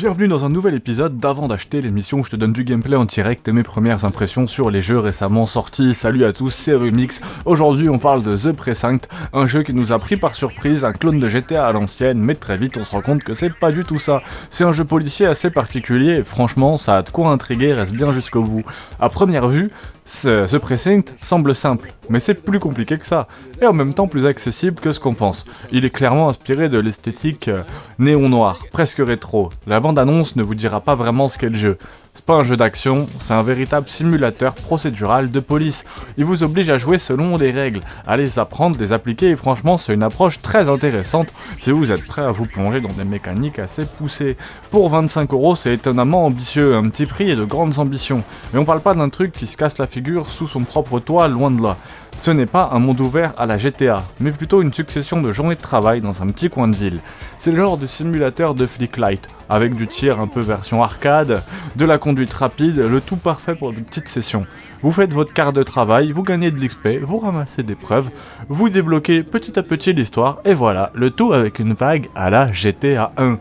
Bienvenue dans un nouvel épisode d'Avant d'acheter, l'émission où je te donne du gameplay en direct et mes premières impressions sur les jeux récemment sortis. Salut à tous, c'est Remix. Aujourd'hui on parle de The Precinct, un jeu qui nous a pris par surprise, un clone de GTA à l'ancienne, mais très vite on se rend compte que c'est pas du tout ça. C'est un jeu policier assez particulier et franchement ça a de quoi intriguer, reste bien jusqu'au bout. À première vue, The Precinct semble simple, mais c'est plus compliqué que ça, et en même temps plus accessible que ce qu'on pense. Il est clairement inspiré de l'esthétique néon noir, presque rétro. La bande-annonce ne vous dira pas vraiment ce qu'est le jeu. C'est pas un jeu d'action, c'est un véritable simulateur procédural de police. Il vous oblige à jouer selon des règles, à les apprendre, les appliquer, et franchement c'est une approche très intéressante si vous êtes prêt à vous plonger dans des mécaniques assez poussées. Pour 25€, c'est étonnamment ambitieux, un petit prix et de grandes ambitions. Mais on parle pas d'un truc qui se casse la figure sous son propre toit, loin de là. Ce n'est pas un monde ouvert à la GTA, mais plutôt une succession de journées de travail dans un petit coin de ville. C'est le genre de simulateur de flic light, avec du tir un peu version arcade, de la conduite rapide, le tout parfait pour des petites sessions. Vous faites votre carte de travail, vous gagnez de l'XP, vous ramassez des preuves, vous débloquez petit à petit l'histoire, et voilà, le tout avec une vague à la GTA 1.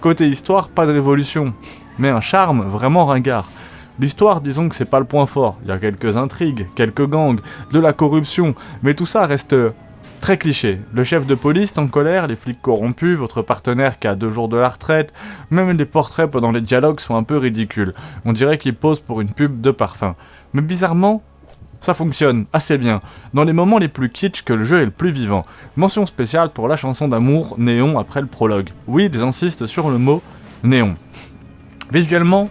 Côté histoire, pas de révolution, mais un charme vraiment ringard. L'histoire, disons que c'est pas le point fort, il y a quelques intrigues, quelques gangs, de la corruption, mais tout ça reste très cliché. Le chef de police en colère, les flics corrompus, votre partenaire qui a 2 jours de la retraite, même les portraits pendant les dialogues sont un peu ridicules. On dirait qu'ils posent pour une pub de parfum. Mais bizarrement, ça fonctionne assez bien, dans les moments les plus kitsch que le jeu est le plus vivant. Mention spéciale pour la chanson d'amour néon après le prologue. Oui, j'insiste sur le mot néon. Visuellement,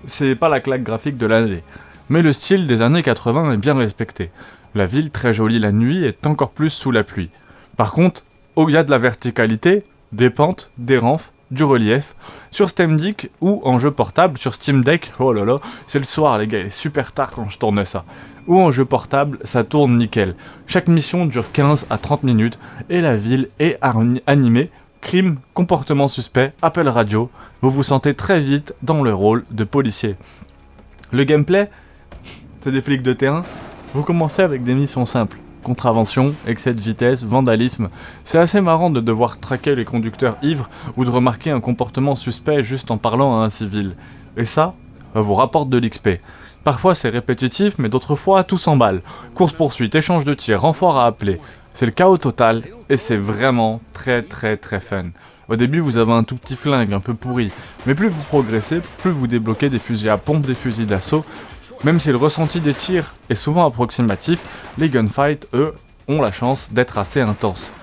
c'est pas la claque graphique de l'année, mais le style des années 80 est bien respecté. La ville, très jolie la nuit, est encore plus sous la pluie. Par contre, il y a de la verticalité, des pentes, des ramps, du relief. Sur Steam Deck ou en jeu portable, sur Steam Deck, oh là là, c'est le soir les gars, il est super tard quand je tourne ça. Ou en jeu portable, ça tourne nickel. Chaque mission dure 15 à 30 minutes et la ville est animée. Crime, comportement suspect, appel radio, vous vous sentez très vite dans le rôle de policier. Le gameplay, c'est des flics de terrain. Vous commencez avec des missions simples. Contravention, excès de vitesse, vandalisme. C'est assez marrant de devoir traquer les conducteurs ivres ou de remarquer un comportement suspect juste en parlant à un civil. Et ça vous rapporte de l'XP. Parfois c'est répétitif, mais d'autres fois tout s'emballe. Course-poursuite, échange de tirs, renfort à appeler. C'est le chaos total, et c'est vraiment très fun. Au début vous avez un tout petit flingue un peu pourri, mais plus vous progressez, plus vous débloquez des fusils à pompe, des fusils d'assaut. Même si le ressenti des tirs est souvent approximatif, les gunfights, eux, ont la chance d'être assez intenses.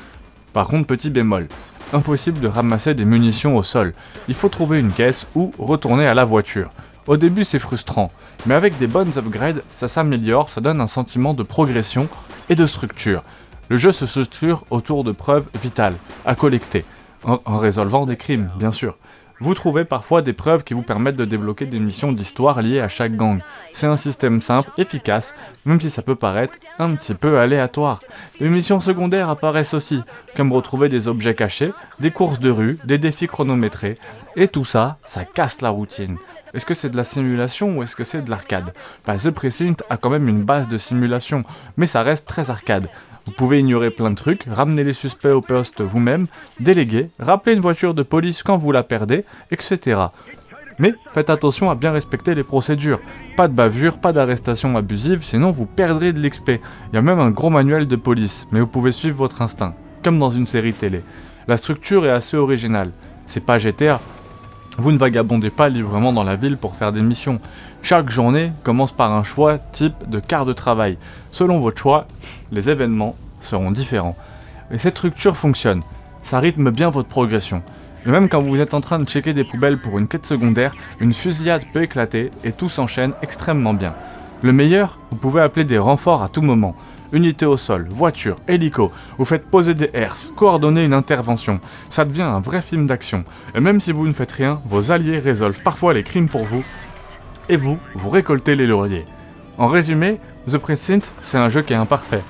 Par contre, petit bémol, impossible de ramasser des munitions au sol. Il faut trouver une caisse ou retourner à la voiture. Au début c'est frustrant, mais avec des bonnes upgrades, ça s'améliore, ça donne un sentiment de progression et de structure. Le jeu se structure autour de preuves vitales, à collecter, en résolvant des crimes, bien sûr. Vous trouvez parfois des preuves qui vous permettent de débloquer des missions d'histoire liées à chaque gang. C'est un système simple, efficace, même si ça peut paraître un petit peu aléatoire. Les missions secondaires apparaissent aussi, comme retrouver des objets cachés, des courses de rue, des défis chronométrés, et tout ça, ça casse la routine. Est-ce que c'est de la simulation ou est-ce que c'est de l'arcade ? The Precinct a quand même une base de simulation, mais ça reste très arcade. Vous pouvez ignorer plein de trucs, ramener les suspects au poste vous-même, déléguer, rappeler une voiture de police quand vous la perdez, etc. Mais faites attention à bien respecter les procédures. Pas de bavure, pas d'arrestation abusive, sinon vous perdrez de l'XP. Il y a même un gros manuel de police, mais vous pouvez suivre votre instinct, comme dans une série télé. La structure est assez originale. C'est pas GTA. Vous ne vagabondez pas librement dans la ville pour faire des missions. Chaque journée commence par un choix type de carte de travail. Selon votre choix, les événements seront différents. Et cette structure fonctionne. Ça rythme bien votre progression. Et même quand vous êtes en train de checker des poubelles pour une quête secondaire, une fusillade peut éclater et tout s'enchaîne extrêmement bien. Le meilleur, vous pouvez appeler des renforts à tout moment. Unité au sol, voiture, hélico, vous faites poser des herses, coordonner une intervention. Ça devient un vrai film d'action. Et même si vous ne faites rien, vos alliés résolvent parfois les crimes pour vous. Et vous récoltez les lauriers. En résumé, The Precinct, c'est un jeu qui est imparfait.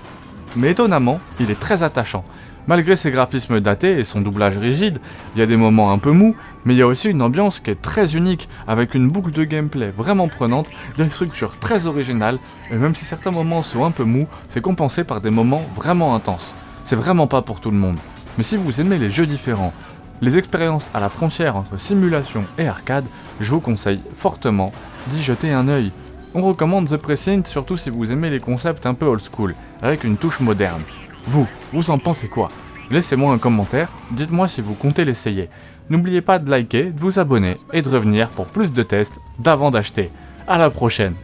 Mais étonnamment, il est très attachant. Malgré ses graphismes datés et son doublage rigide, il y a des moments un peu mous, mais il y a aussi une ambiance qui est très unique, avec une boucle de gameplay vraiment prenante, des structures très originales, et même si certains moments sont un peu mous, c'est compensé par des moments vraiment intenses. C'est vraiment pas pour tout le monde. Mais si vous aimez les jeux différents, Les expériences à la frontière entre simulation et arcade, je vous conseille fortement d'y jeter un œil. On recommande The Precinct surtout si vous aimez les concepts un peu old school, avec une touche moderne. Vous en pensez quoi? Laissez-moi un commentaire, dites-moi si vous comptez l'essayer. N'oubliez pas de liker, de vous abonner et de revenir pour plus de tests d'avant d'acheter. À la prochaine!